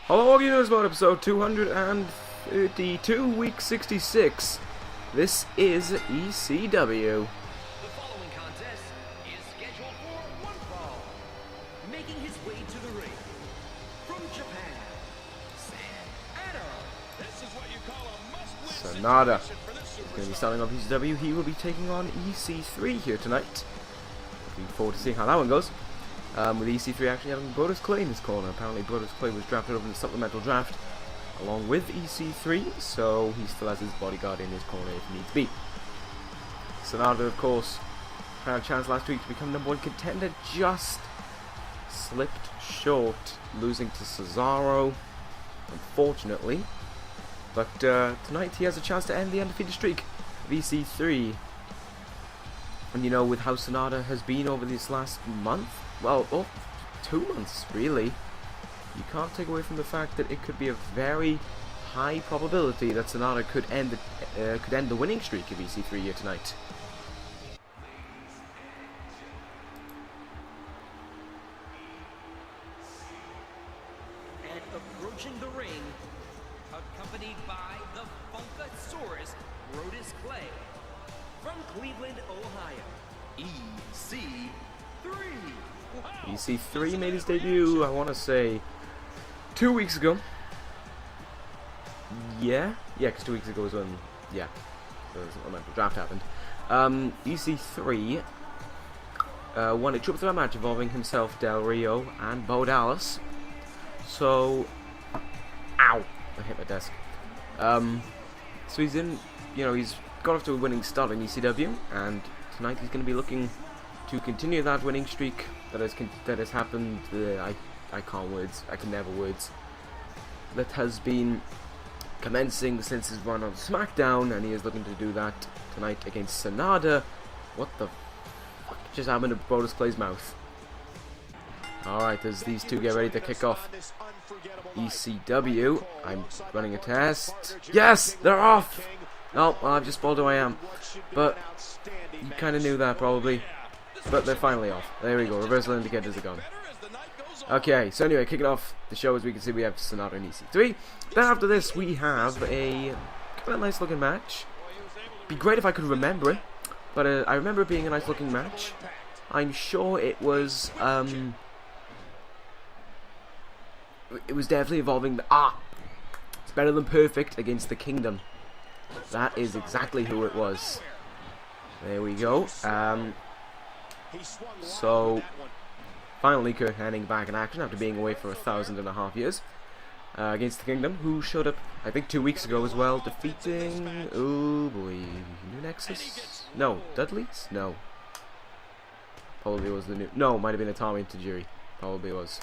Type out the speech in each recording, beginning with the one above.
Hello, viewers, about episode 232, week 66. This is ECW. The following contest is scheduled for one fall. Making his way to the ring from Japan, Sanada. This is what you call a must-win Sanada situation for this is going to be starting off ECW. He will be taking on EC3 here tonight. Looking forward to seeing how that one goes. With EC3 actually having Brodus in his corner. Apparently Brodus was drafted over in the supplemental draft along with EC3, so he still has his bodyguard in his corner if needs be. Sanada, of course, had a chance last week to become #1 contender, just slipped short, losing to Cesaro, unfortunately. But tonight he has a chance to end the undefeated streak of EC3. And you know, with how Sanada has been over this last month, well, 2 months really, you can't take away from the fact that it could be a very high probability that Sanada could end the winning streak of EC3 here tonight. And approaching the ring, accompanied by the Funkasaurus, Brodus from Cleveland, Ohio, EC3. EC3 made his debut, I want to say, 2 weeks ago. Yeah, because 2 weeks ago was when, the supplemental draft happened. EC3 won a triple threat match involving himself, Del Rio, and Brodus. So, ow! I hit my desk. So he's in, he's got off to a winning start in ECW, and tonight he's going to be looking to continue that winning streak that has happened. I can never words. That has been commencing since his run on SmackDown, and he is looking to do that tonight against Sanada. What the fuck just happened to Brodus Clay's mouth? Alright, as these two get ready to kick off ECW, I'm running a test. Yes, they're off! Oh, well, I've just spoiled who I am. But you kind of knew that probably. But they're finally off. There we go. Reversal indicators are gone. Okay, so anyway, kicking off the show, as we can see, we have Sanada and EC3. Then after this, we have a kind of nice looking match. Be great if I could remember it, but I remember it being a nice looking match. I'm sure it was definitely involving it's Better Than Perfect against the Kingdom. That is exactly who it was. There we go. So finally CURT HENNIG back in action after being away for 1,500 years against the Kingdom, who showed up I think 2 weeks ago as well, defeating New Nexus? No, Dudley's? No. Probably was the new. No, might have been Atami and Tajiri. Probably was.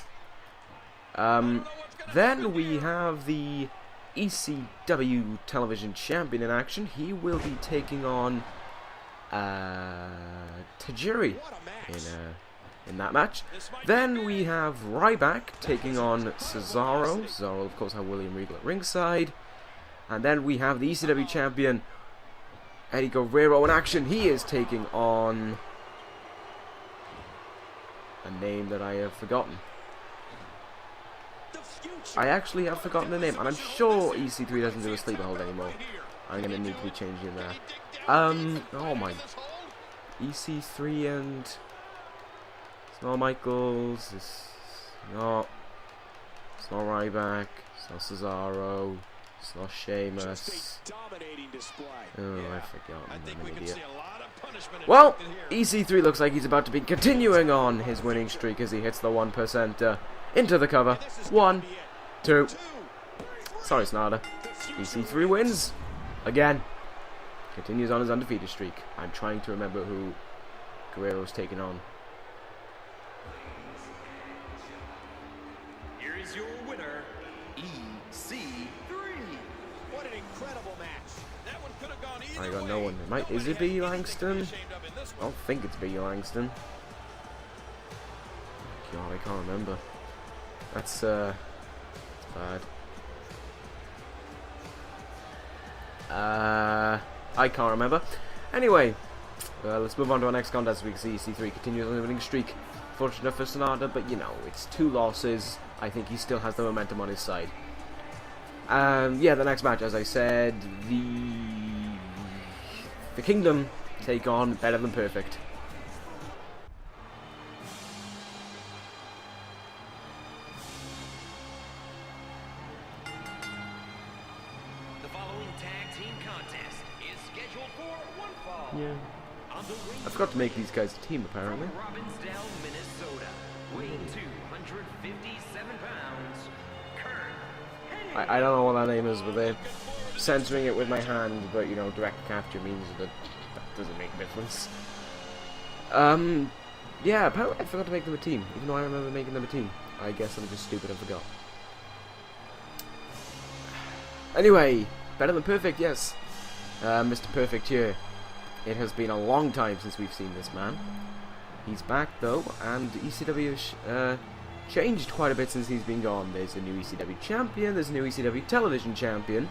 Then we have the ECW television champion in action. He will be taking on Tajiri in that match. Then we have Ryback taking on Cesaro. Cesaro, of course, have William Regal at ringside. And then we have the ECW champion Eddie Guerrero in action. He is taking on a name that I have forgotten. I actually have forgotten the name, and I'm sure EC3 doesn't do a sleeper hold anymore. I'm gonna need to be changing that. Oh my. EC3 and it's not Michaels. It's not Ryback. It's not Cesaro. It's not Sheamus. Oh, I've forgotten. I'm an idiot. Well, EC3 looks like he's about to be continuing on his winning streak as he hits the 1% into the cover. 1, 2. Sorry, Sanada. EC3 wins again. Continues on his undefeated streak. I'm trying to remember who Guerrero's taking on. Here is your winner, EC3. What an incredible match. That one could have gone either I got no one. Is it B. Langston? I don't think it's B. Langston. God, I can't remember. That's bad. I can't remember. Anyway, let's move on to our next contest. We can see EC3 continues on the winning streak unfortunate for Sanada, but you know, it's 2 losses. I think he still has the momentum on his side. Yeah, the next match, as I said, the Kingdom take on Better Than Perfect. The following tag team contest is scheduled for 1 fall. Yeah. On the ring I forgot to make these guys a team, apparently. from Robbinsdale, Minnesota, weighing 257 pounds, CURT, HENNIG. I don't know what that name is, but they're censoring it with my hand, but you know, direct capture means that doesn't make a difference. Yeah, apparently I forgot to make them a team, even though I remember making them a team. I guess I'm just stupid and forgot. Anyway, Better Than Perfect, yes. Mr. Perfect here. It has been a long time since we've seen this man. He's back though, and ECW has changed quite a bit since he's been gone. There's a new ECW champion, there's a new ECW television champion,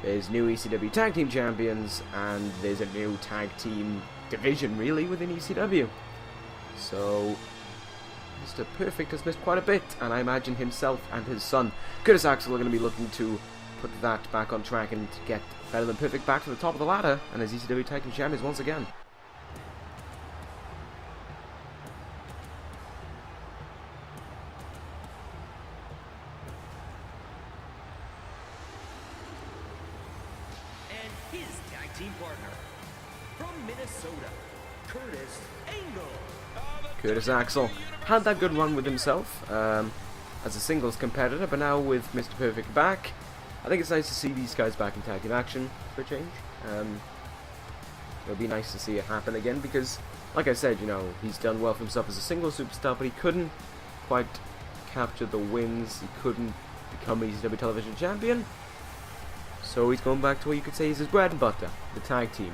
there's new ECW tag team champions, and there's a new tag team division really within ECW. So Mr. Perfect has missed quite a bit, and I imagine himself and his son Curtis Axel are going to be looking to put that back on track and get Better Than Perfect back to the top of the ladder and as ECW tag team champions once again. And his tag team partner from Minnesota, Curtis Angle. Curtis Axel had that good run with himself as a singles competitor, but now with Mr. Perfect back, I think it's nice to see these guys back in tag team action for a change. It'll be nice to see it happen again because, like I said, you know, he's done well for himself as a single superstar, but he couldn't quite capture the wins. He couldn't become ECW television champion. So he's going back to what you could say is his bread and butter, the tag team.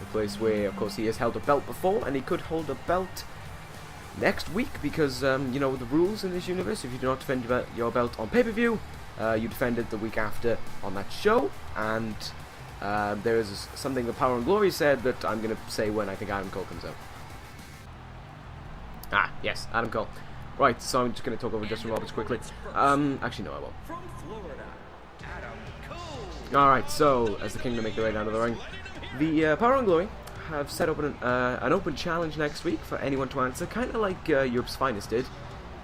The place where, of course, he has held a belt before, and he could hold a belt next week because, you know, the rules in this universe, if you do not defend your belt on pay-per-view, you defend it the week after on that show, and there is something that Power and Glory said that I'm going to say when I think Adam Cole comes out. Ah, yes, Adam Cole. Right, so I'm just going to talk over Justin Roberts quickly. Actually, no, I won't. From Florida, Adam Cole. Alright, so, as the Kingdom make their way down to the ring, the Power and Glory have set up an open challenge next week for anyone to answer, kind of like Europe's Finest did,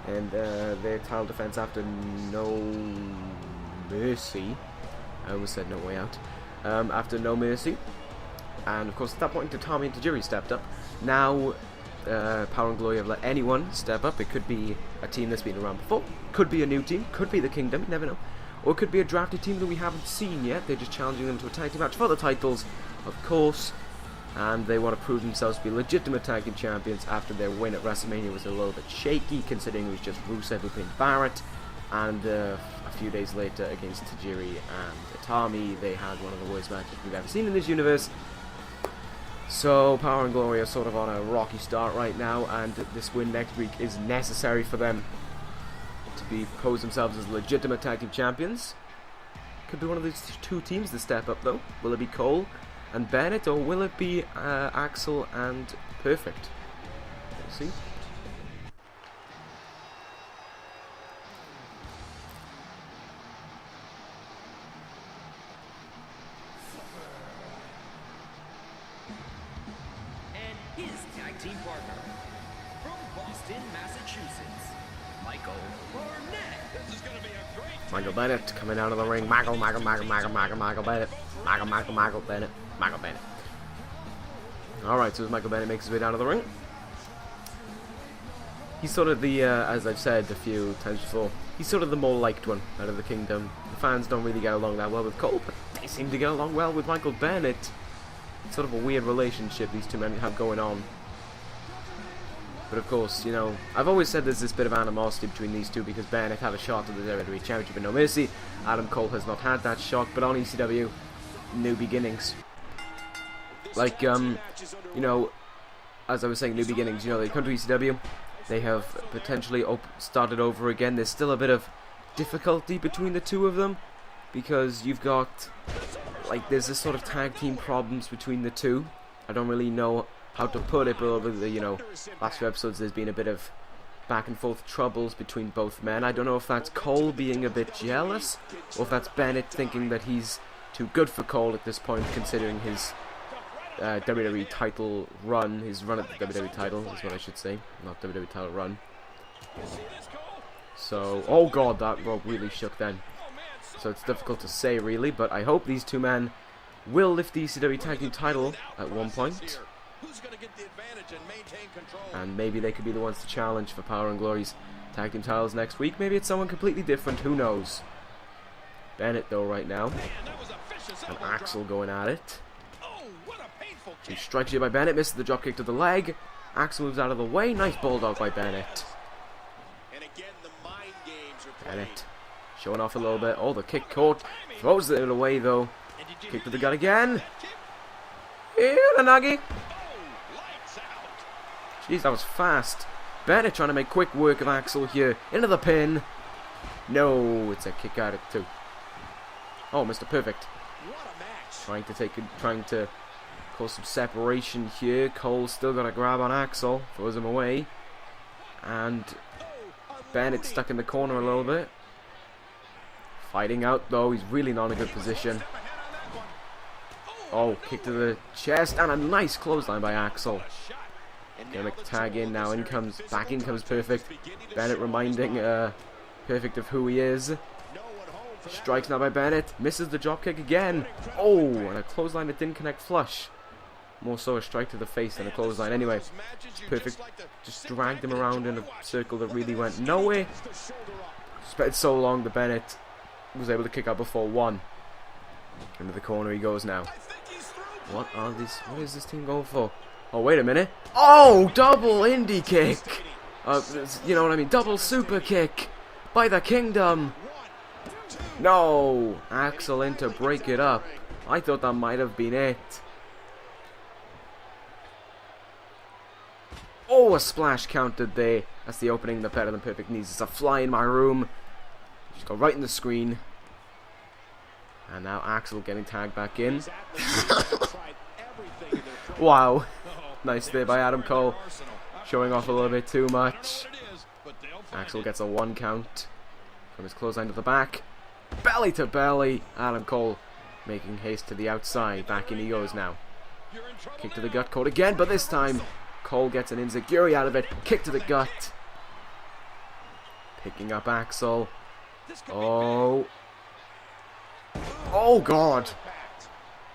and their title defense after No Mercy. I almost said No Way Out. After No Mercy, and of course at that point Tommy and Tajiri stepped up. Now Power and Glory have let anyone step up. It could be a team that's been around before, could be a new team, could be the Kingdom, you never know, or it could be a drafted team that we haven't seen yet. They're just challenging them to a tag team match for the titles, of course, and they want to prove themselves to be legitimate tag team champions after their win at WrestleMania was a little bit shaky, considering it was just Rusev who pinned Barrett, and a few days later against Tajiri and Tommy, they had one of the worst matches we've ever seen in this universe. So Power and Glory are sort of on a rocky start right now, and this win next week is necessary for them to pose themselves as legitimate tag team champions. Could be one of these 2 teams that step up though. Will it be Cole and Bennett, or will it be Axel and Perfect? We'll see. And his tag team partner from Boston, Massachusetts, Michael Burnett. This is going to be a great Michael Bennett coming out of the ring. Michael Bennett. Michael Bennett. Alright, so as Michael Bennett makes his way down to the ring, he's sort of the, as I've said a few times before, he's sort of the more liked one out of the Kingdom. The fans don't really get along that well with Cole, but they seem to get along well with Michael Bennett. It's sort of a weird relationship these 2 men have going on. But of course, you know, I've always said there's this bit of animosity between these 2 because Bennett had a shot at the WWE Championship in No Mercy. Adam Cole has not had that shot, but on ECW, new beginnings. Like, you know, as I was saying, new beginnings, you know, they come to ECW, they have potentially started over again. There's still a bit of difficulty between the 2 of them because you've got, like, there's this sort of tag team problems between the 2. I don't really know how to put it, but over the, you know, last few episodes there's been a bit of back and forth troubles between both men. I don't know if that's Cole being a bit jealous, or if that's Bennett thinking that he's too good for Cole at this point, considering his WWE title run, his run at the WWE title is what I should say, not WWE title run. So, oh god, that rope really shook then. So it's difficult to say really, but I hope these two men will lift the ECW Tag Team title at one point. And maybe they could be the ones to challenge for Power and Glory's Tag Team titles next week. Maybe it's someone completely different, who knows. Bennett though right now. And Axel going at it. He strikes you by Bennett, misses the dropkick to the leg. Axel moves out of the way. Nice bulldog by Bennett. Bennett showing off a little bit. Oh, the kick caught. Throws it away though. Kick to the gut again. Nagi. Jeez, that was fast. Bennett trying to make quick work of Axel here. Into the pin. No, it's a kick out at 2. Oh, Mr. Perfect. Trying to cause some separation here. Cole's still got a grab on Axel. Throws him away. And Bennett stuck in the corner a little bit. Fighting out though. He's really not in a good position. Oh, kick to the chest. And a nice clothesline by Axel. Gonna make the tag in now. Back in comes Perfect. Bennett reminding Perfect of who he is. Strikes now by Bennett. Misses the dropkick again. Oh, and a clothesline that didn't connect flush. More so a strike to the face than a clothesline. Anyway, Perfect just dragged him around in a circle that really went nowhere. Spent so long that Bennett was able to kick out before 1. Into the corner he goes now. What is this team going for? Oh, wait a minute. Oh, double indie kick. You know what I mean? Double super kick by the Kingdom. No. Axel in to break it up. I thought that might have been it. Oh, a splash counted there. That's the opening the Better Than Perfect needs. It's a fly in my room. Just go right in the screen. And now Axel getting tagged back in. Wow. Nice there by Adam Cole. Showing off a little bit too much. Axel gets a 1 count. From his clothesline to the back. Belly to belly. Adam Cole making haste to the outside. Back in he goes now. Kick to the gut caught again, but this time Cole gets an enziguri out of it. Kick to the gut. Picking up Axel. Oh. Oh god.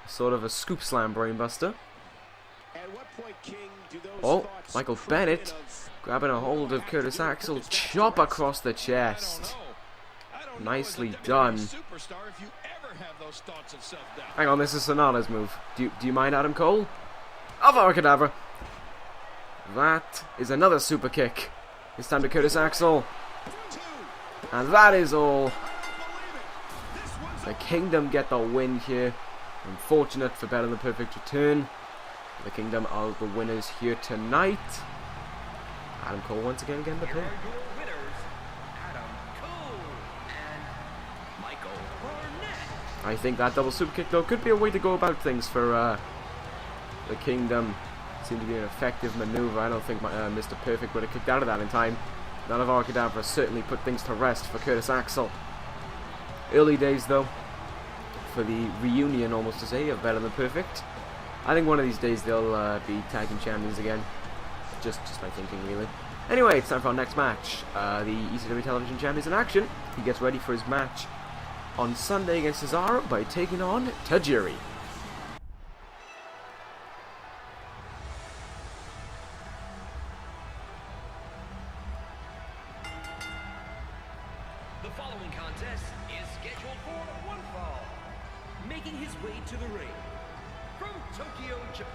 Sort of a scoop slam brainbuster. Oh, Michael Bennett grabbing a hold of Curtis Axel. Chop across the chest. Nicely done. Hang on, this is Sanada's move. Do you mind, Adam Cole? Avocadabra. That is another super kick. This time to Curtis Axel. And that is all. The Kingdom get the win here. Unfortunate for Better Than Perfect return. The Kingdom are the winners here tonight. Adam Cole once again getting the pin. I think that double super kick though could be a way to go about things for the Kingdom. Seemed to be an effective maneuver. I don't think Mr. Perfect would have kicked out of that in time. None of Avocadabra certainly put things to rest for Curtis Axel. Early days though, for the reunion almost to say of Better Than Perfect. I think one of these days they'll be tag team champions again. Just my thinking really. Anyway, it's time for our next match. The ECW Television Champions in action. He gets ready for his match on Sunday against Cesaro by taking on Tajiri. The following contest is scheduled for 1 fall. Making his way to the ring from Tokyo, Japan,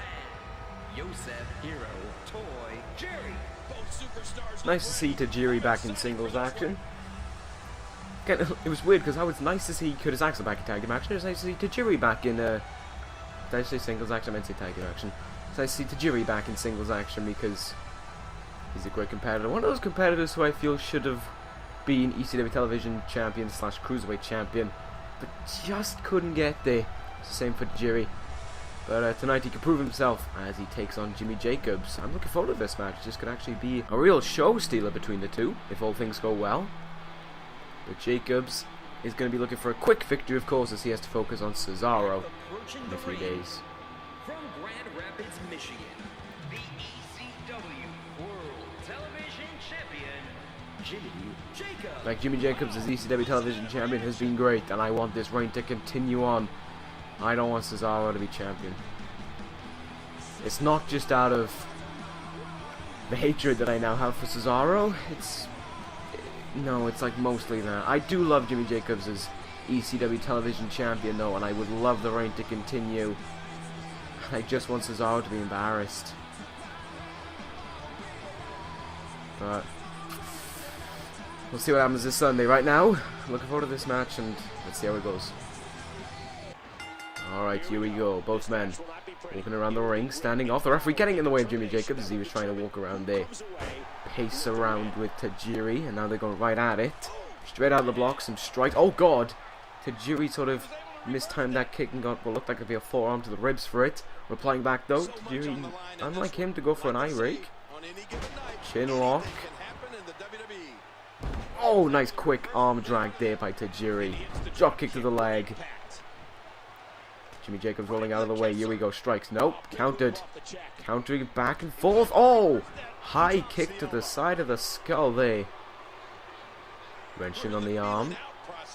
Yosef Hiro Toy Jerry. Both superstars. Nice to see Tajiri back in singles action. Again, it was weird because I was nice to see Curtis Axel back in tag team action. It was nice to see Tajiri back in. Did I say singles action? I meant to say tag team action. It's nice to see Tajiri back in singles action because he's a great competitor. One of those competitors who I feel should have been ECW Television Champion / Cruiserweight Champion, but just couldn't get there. It's the same for Tajiri. But tonight he can prove himself as he takes on Jimmy Jacobs. I'm looking forward to this match. This could actually be a real show stealer between the two, if all things go well. But Jacobs is going to be looking for a quick victory, of course, as he has to focus on Cesaro in a few days. From Grand Rapids, Michigan, the ECW World Television Champion, Jimmy Jacobs. Like Jimmy Jacobs as ECW Television Champion has been great, and I want this reign to continue on. I don't want Cesaro to be champion. It's not just out of the hatred that I now have for Cesaro. No, it's like mostly that. I do love Jimmy Jacobs as ECW Television Champion though, and I would love the reign to continue. I just want Cesaro to be embarrassed. But we'll see what happens this Sunday. Right now, I'm looking forward to this match, and let's see how it goes. Alright, here we go. Both men walking around the ring, standing off. The referee getting in the way of Jimmy Jacobs as he was trying to walk around there. Pace around with Tajiri, and now they're going right at it. Straight out of the block, some strike. Oh god! Tajiri sort of mistimed that kick and got what looked like it'd be a forearm to the ribs for it. Replying back though, Tajiri, unlike him, to go for an eye rake. Chin lock. Oh, nice quick arm drag there by Tajiri. Drop kick to the leg. Jimmy Jacobs rolling out of the way. Here we go. Strikes. Nope. Countered. Countering back and forth. Oh! High kick to the side of the skull there. Wrenching on the arm.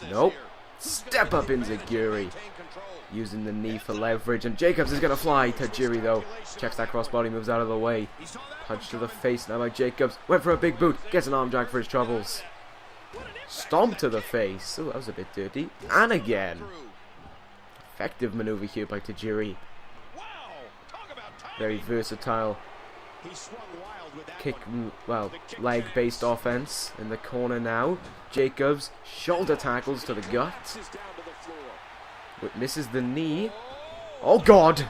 Nope. Step up Inzaguri. Using the knee for leverage. And Jacobs is going to fly. Tajiri though. Checks that crossbody. Moves out of the way. Punch to the face now by Jacobs. Went for a big boot. Gets an arm drag for his troubles. Stomp to the face. Oh, that was a bit dirty. And again. Effective maneuver here by Tajiri. Very versatile kick, well, leg-based offense in the corner now. Jacobs shoulder tackles to the gut. Misses the knee. Oh god!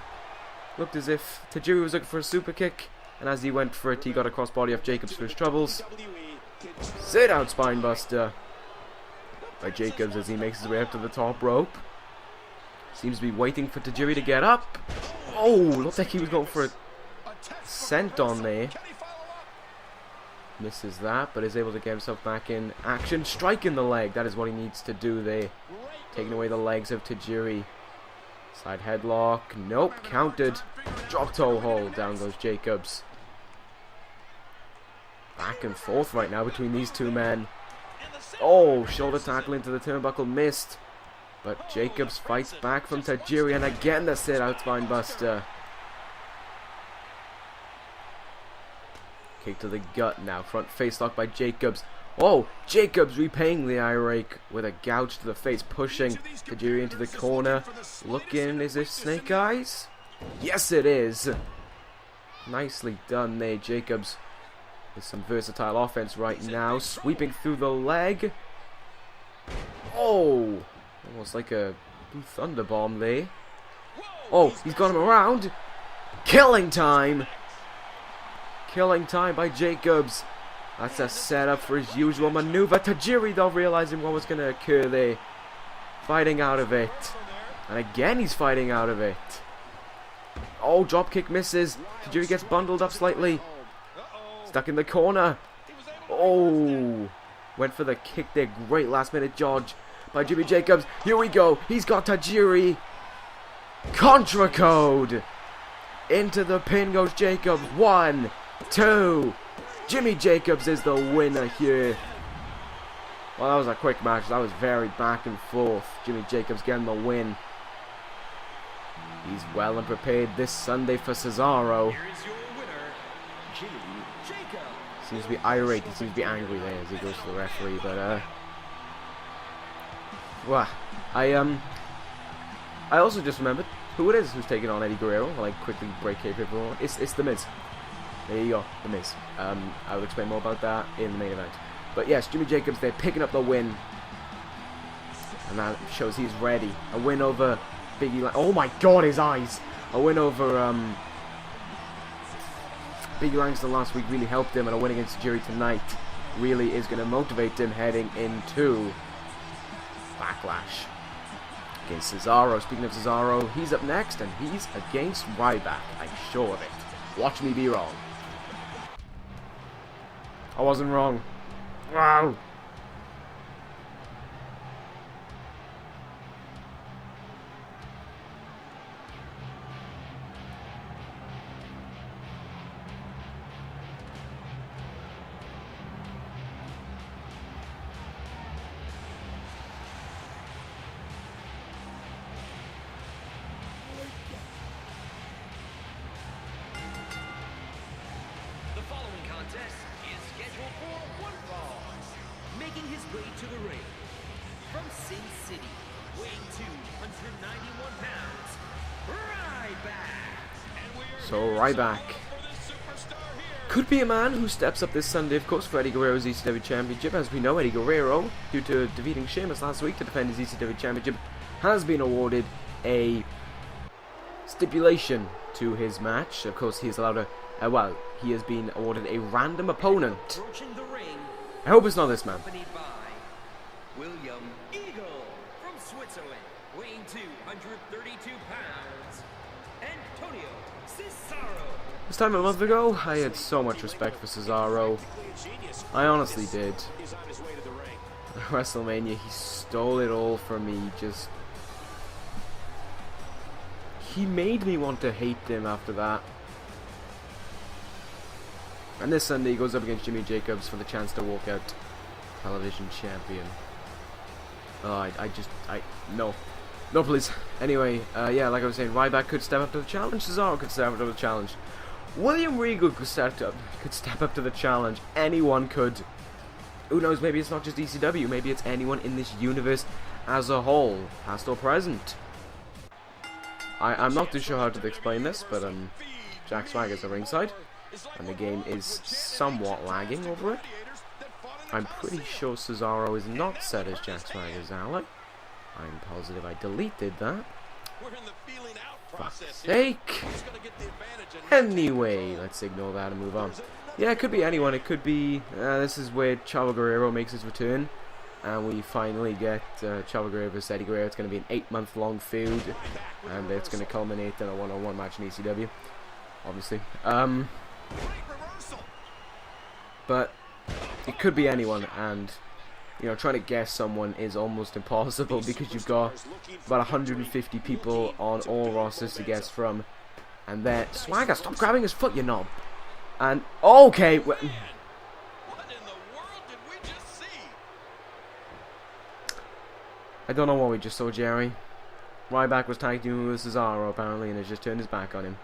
Looked as if Tajiri was looking for a super kick, and as he went for it, he got a crossbody off Jacobs for his troubles. Sit out spinebuster by Jacobs as he makes his way up to the top rope. Seems to be waiting for Tajiri to get up. Oh, looked like he was going for a senton there. Misses that, but is able to get himself back in action. Striking the leg, that is what he needs to do there. Taking away the legs of Tajiri. Side headlock, nope, countered. Drop toe hold, down goes Jacobs. Back and forth right now between these two men. Oh, shoulder tackle into the turnbuckle, missed. But Jacobs fights back from Tajiri, and again the sit-out spinebuster. Kick to the gut now. Front face lock by Jacobs. Oh, Jacobs repaying the eye rake with a gouge to the face, pushing Tajiri into the corner. Looking as if Snake Eyes? Yes, it is. Nicely done there, Jacobs. With some versatile offense right now. Sweeping through the leg. Oh! Almost like a Blue Thunder bomb there. Oh, he's got him around. Killing time. Killing time by Jacobs. That's a setup for his usual maneuver. Tajiri though realizing what was going to occur there. Fighting out of it. And again he's fighting out of it. Oh, dropkick misses. Tajiri gets bundled up slightly. Stuck in the corner. Oh. Went for the kick there. Great last minute dodge by Jimmy Jacobs. Here we go. He's got Tajiri. Contra code. Into the pin goes Jacobs. 1, 2. Jimmy Jacobs is the winner here. Well, that was a quick match. That was very back and forth. Jimmy Jacobs getting the win. He's well and prepared this Sunday for Cesaro. Here is your winner, Jimmy Jacobs. Seems to be irate. He seems to be angry there as he goes to the referee. But well, I also just remembered who it is who's taking on Eddie Guerrero. I'll like quickly break here for everyone. It's The Miz. There you go, The Miz. I will explain more about that in the main event. But yes, Jimmy Jacobs, they're picking up the win. And that shows he's ready. A win over Biggie. Oh my god, his eyes! A win over Biggie Langston last week really helped him, and a win against Tajiri tonight really is going to motivate him heading into Backlash. against Cesaro. Speaking of Cesaro, he's up next, and he's against Ryback. I'm sure of it. Watch me be wrong. I wasn't wrong. Wow. The following contest is scheduled for one fall. Making his way to the ring from Sin City, weighing 291 pounds, Ryback. So Ryback could be a man who steps up this Sunday, of course, for Eddie Guerrero's ECW Championship. As we know, Eddie Guerrero, due to defeating Sheamus last week to defend his ECW Championship, has been awarded a stipulation to his match. Of course, he is allowed to. Well, he has been awarded a random opponent. Approaching the ring, I hope it's not this man. accompanied by William Eagle from Switzerland, weighing 232 pounds, Antonio Cesaro. This time a month ago, I had so much respect for Cesaro. I honestly did. At WrestleMania, he stole it all from me. He made me want to hate him after that. And this Sunday, he goes up against Jimmy Jacobs for the chance to walk out television champion. Oh, no. No, please. Anyway, yeah, like I was saying, Ryback could step up to the challenge. Cesaro could step up to the challenge. William Regal could step up to the challenge. Anyone could. Who knows, maybe it's not just ECW. Maybe it's anyone in this universe as a whole, past or present. I'm not too sure how to explain this, but Jack Swagger's at ringside, and the game is somewhat lagging over it. I'm pretty sure Cesaro is not set as Jack Swagger's ally. I'm positive I deleted that. Fuck's sake. Anyway, let's ignore that and move on. Yeah, it could be anyone. It could be... this is where Chavo Guerrero makes his return. And we finally get Chavo Guerrero vs Eddie Guerrero. It's going to be an 8-month long feud. And it's going to culminate in a one-on-one match in ECW. Obviously. But it could be anyone. And, you know, trying to guess someone is almost impossible because you've got about 150 people on all rosters to guess from. And then, Swagger, stop grabbing his foot, you knob. And, okay. What in the world did we just see? I don't know what we just saw, Jerry. Ryback was tag teaming with Cesaro, apparently, and has just turned his back on him.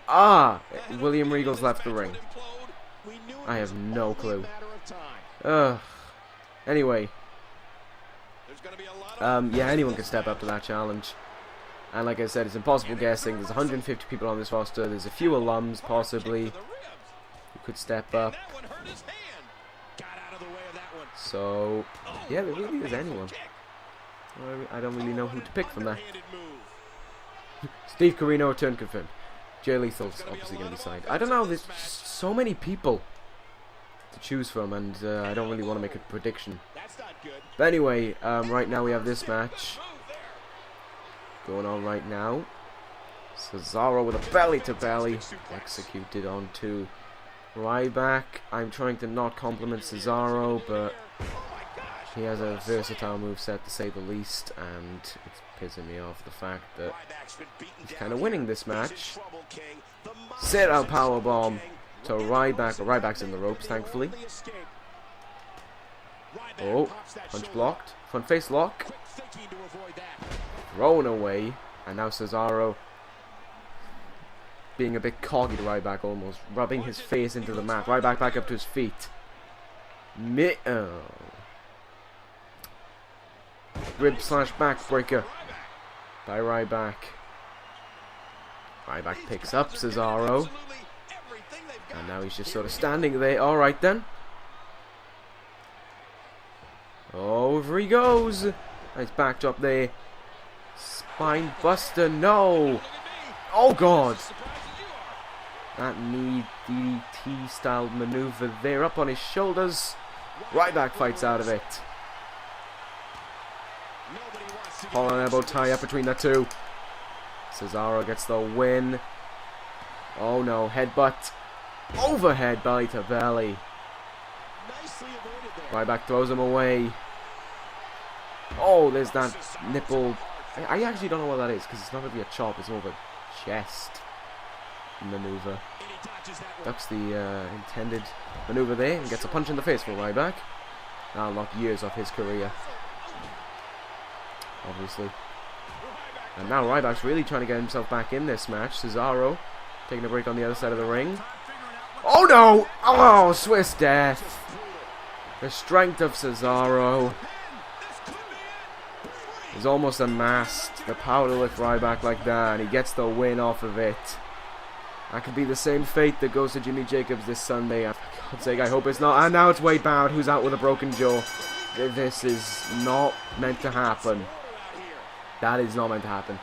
Ah! William Regal's left the ring. I have no clue. Ugh. Anyway. Yeah, anyone can step up to that challenge. And like I said, it's impossible guessing. There's 150 people on this roster. There's a few alums, possibly, who could step up. So, yeah, there really is anyone. I don't really know who to pick from there. Steve Corino, return confirmed. Jay Lethal's obviously going to be signed. I don't know, there's just so many people to choose from, and I don't really want to make a prediction. But anyway, right now we have this match going on right now. Cesaro with a belly-to-belly executed onto Ryback. I'm trying to not compliment Cesaro, but he has a versatile moveset to say the least, and it's pissing me off the fact that he's kind of winning this match. Sit out powerbomb to Ryback. Ryback's in the ropes, thankfully. Oh, punch blocked. Front face lock. Thrown away. And now Cesaro being a bit coggy to Ryback almost. Rubbing his face into the mat. Ryback back up to his feet. Rib slash backbreaker by Ryback. Ryback picks up Cesaro. And now he's just sort of standing there. Alright then. Over he goes. Nice backdrop there. Spine buster. No. Oh god. That knee DDT style maneuver there up on his shoulders. Ryback fights out of it. Holland elbow tie up between the two. Cesaro gets the win. Oh no, headbutt. Overhead belly to belly. Ryback throws him away. Oh, there's that nipple. I actually don't know what that is, because it's not going to be a chop, it's more of a chest maneuver. Ducks the intended maneuver there and gets a punch in the face for Ryback. That'll knock years off his career, obviously. And now Ryback's really trying to get himself back in this match. Cesaro taking a break on the other side of the ring. Oh no! Oh, Swiss death. The strength of Cesaro is almost unmasked. The power to lift Ryback like that, and he gets the win off of it. That could be the same fate that goes to Jimmy Jacobs this Sunday. For God's sake, I hope it's not. And now it's Wade Barrett who's out with a broken jaw. This is not meant to happen. That is not meant to happen.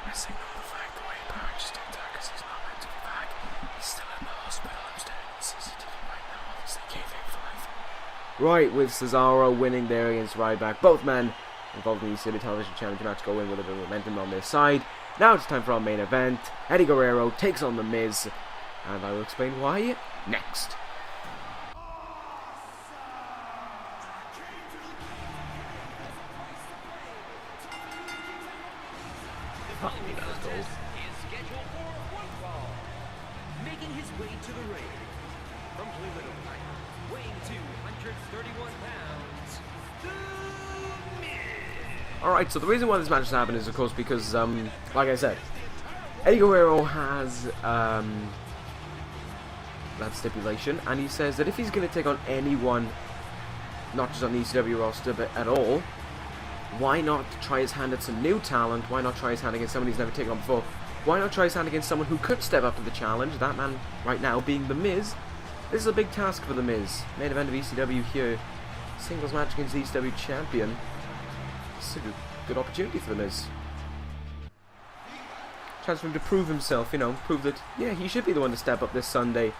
Messing up the fact that Wade Barrett just did that because he's not meant to be back. He's still in the hospital. I'm staring at CCTV right now. Obviously, kayfabe for life. Right, with Cesaro winning there against Ryback. Both men involved in the ECW Television Challenge match go in with a bit of momentum on their side. Now it's time for our main event. Eddie Guerrero takes on The Miz, and I will explain why next. Is scheduled for one fall. Making his way to the ring from Cleveland, Ohio, weighing 231 pounds, The Miz. Alright, so the reason why this match has happened is, of course, because, like I said, Eddie Guerrero has that stipulation, and he says that if he's going to take on anyone, not just on the ECW roster, but at all, why not try his hand at some new talent? Why not try his hand against someone he's never taken on before? Why not try his hand against someone who could step up to the challenge? That man right now being The Miz. This is a big task for The Miz. Main event of ECW here. Singles match against the ECW champion. It's a good opportunity for The Miz. Chance for him to prove himself, you know, prove that, yeah, he should be the one to step up this Sunday.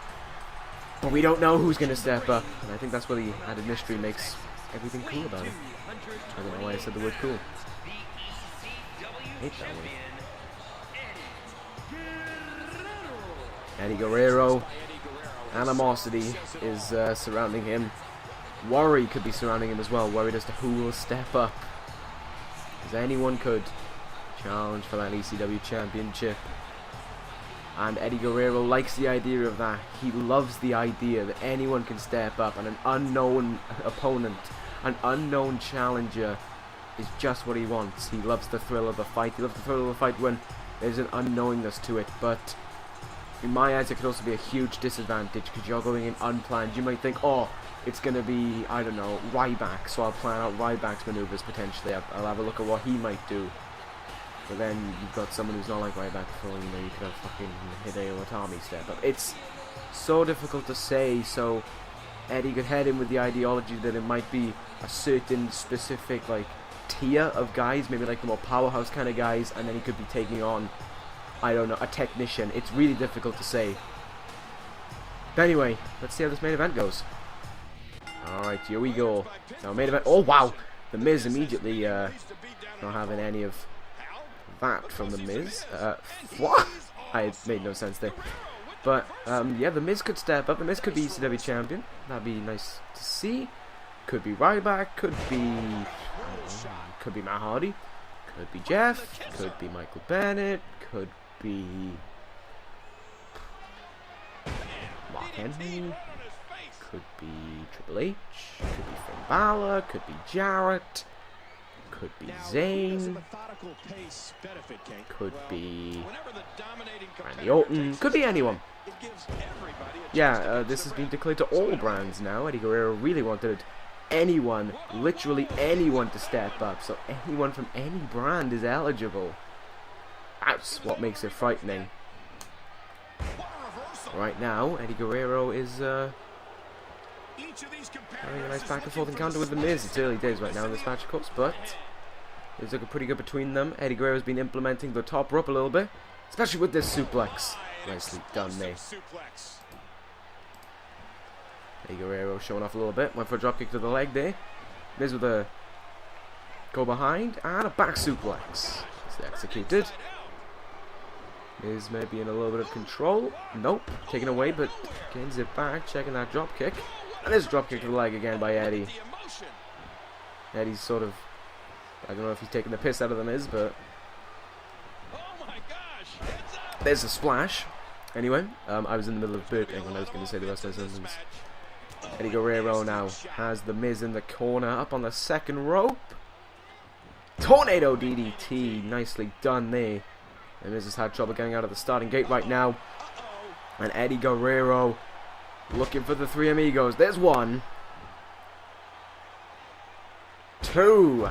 But we don't know who's going to step up. And I think that's where the added mystery makes everything cool about it. I don't know why I said the word cool. I hate that word. Eddie Guerrero. Animosity is surrounding him. Worry could be surrounding him as well. Worried as to who will step up. Because anyone could challenge for that ECW championship. And Eddie Guerrero likes the idea of that. He loves the idea that anyone can step up and an unknown opponent, an unknown challenger is just what he wants. He loves the thrill of the fight. He loves the thrill of the fight when there's an unknowingness to it. But in my eyes, it could also be a huge disadvantage because you're going in unplanned. You might think, oh, it's going to be, I don't know, Ryback, so I'll plan out Ryback's maneuvers potentially. I'll have a look at what he might do. But then you've got someone who's not like Ryback, so, you know, you could have fucking Hideo Itami step up. It's so difficult to say, so Eddie could head in with the ideology that it might be a certain specific, like, tier of guys, maybe like the more powerhouse kind of guys, and then he could be taking on, I don't know, a technician. It's really difficult to say. But anyway, let's see how this main event goes. Alright, here we go. Now, main event. Oh, wow! The Miz immediately not having any of that from The Miz. What? I made no sense there. But, yeah, The Miz could step up. The Miz could be ECW champion. That'd be nice to see. Could be Ryback. Could be Matt Hardy. Could be Jeff. Could be Michael Bennett. Could be Mark Henry. Could be Triple H. Could be Finn Balor. Could be Jarrett. Could be Zayn. Could be Randy Orton. Could be anyone. Yeah, this has been declared to all brands now. Eddie Guerrero really wanted anyone, literally anyone, to step up. So anyone from any brand is eligible. That's what makes it frightening. Right now, Eddie Guerrero is having a nice back and forth encounter with The Miz. It's early days right now in this match, of course, but it's looking pretty good between them. Eddie Guerrero's been implementing the top rope a little bit, especially with this suplex. Nicely done there. Eddie Guerrero showing off a little bit. Went for a dropkick to the leg there. Miz with a Go behind, and a back suplex. It's executed. Miz maybe in a little bit of control. Nope, taken away, but gains it back. Checking that drop kick. And there's a drop kick to the leg again by Eddie. Eddie's sort of, I don't know if he's taking the piss out of the Miz, but there's a splash. Anyway, I was in the middle of burping when I was going to say the rest of the sentence. Eddie Guerrero now has the Miz in the corner, up on the second rope. Tornado DDT, nicely done there. And Miz has had trouble getting out of the starting gate right now. And Eddie Guerrero looking for the three amigos. There's one. Two.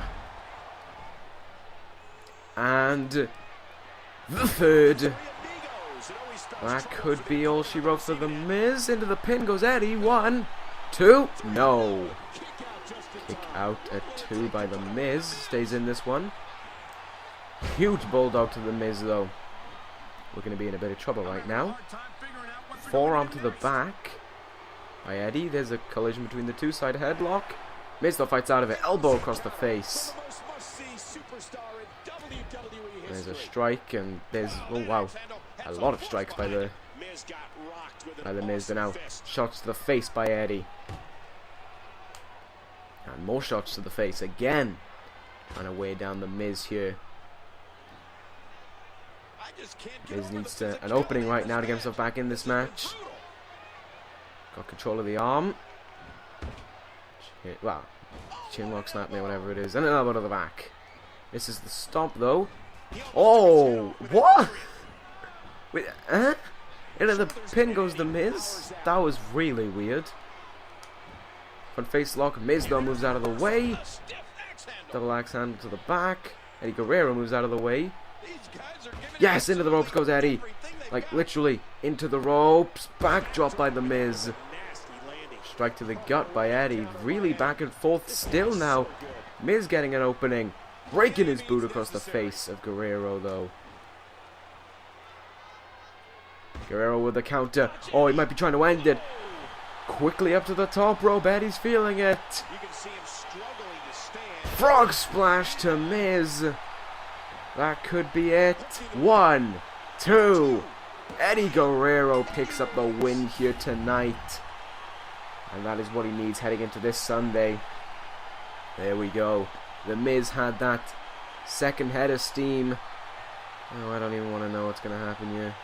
And the third. That could be all she wrote for the Miz. Into the pin goes Eddie. 1, 2. No. Kick out at 2 by the Miz. Stays in this one. Huge bulldog to the Miz though. We're going to be in a bit of trouble right now. Forearm to the back by Eddie. There's a collision between the two. Side headlock. Miz though fights out of it. Elbow across the face. There's a strike and there's, oh wow, a lot of strikes by the Miz. But now shots to the face by Eddie. And more shots to the face again. Trying to weigh down the Miz here. Miz needs an opening right now to get himself back in this match. Got control of the arm. Well, chin lock, snap me, whatever it is. And an elbow to the back. This is the stomp though. Oh, what? Wait, into the pin goes the Miz. That was really weird. Front face lock. Miz though moves out of the way. Double axe handle to the back. Eddie Guerrero moves out of the way. Yes, into the ropes goes Eddie. Like literally into the ropes. Back drop by the Miz. Strike to the gut by Eddie. Really back and forth still now. Miz getting an opening. Breaking his boot across the face of Guerrero though. Guerrero with the counter. Oh, he might be trying to end it. Quickly up to the top rope. Eddie's feeling it. Frog splash to Miz. That could be it. 1, 2. Eddie Guerrero picks up the win here tonight. And that is what he needs heading into this Sunday. There we go. The Miz had that second head of steam. Oh, I don't even want to know what's going to happen here.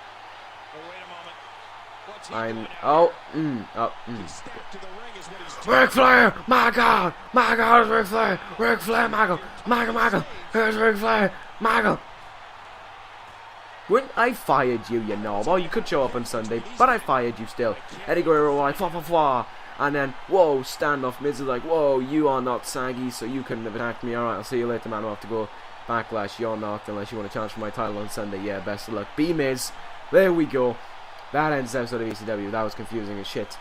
Ric Flair! My God! My God, it's Ric Flair! Ric Flair, Michael! Michael! Here's Ric Flair! Michael! When I fired you, you know. Well, you could show up on Sunday, but I fired you still. Eddie Guerrero like, fa. And then, whoa, standoff. Miz is like, whoa, you are not saggy, so you couldn't have attacked me. Alright, I'll see you later, man. I'll have to go Backlash. You're not, unless you want to challenge for my title on Sunday. Yeah, best of luck. B-Miz. There we go. That ends the episode of ECW. That was confusing as shit.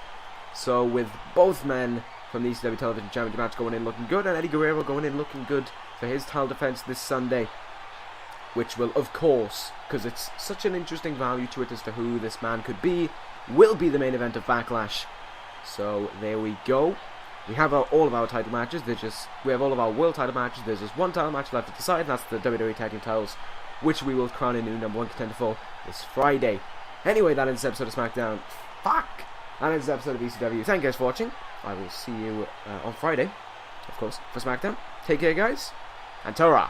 So, with both men from the ECW Television Championship match going in looking good, and Eddie Guerrero going in looking good for his title defense this Sunday, which will, of course, because it's such an interesting value to it as to who this man could be, will be the main event of Backlash. So there we go. We have all of our title matches. We have all of our world title matches. There's just one title match left to decide, and that's the WWE Tag Team titles, which we will crown a new number 1 contender for this Friday. Anyway, that ends the episode of SmackDown. Fuck! That ends the episode of ECW. Thank you guys for watching. I will see you on Friday, of course, for SmackDown. Take care, guys, and ta-ra!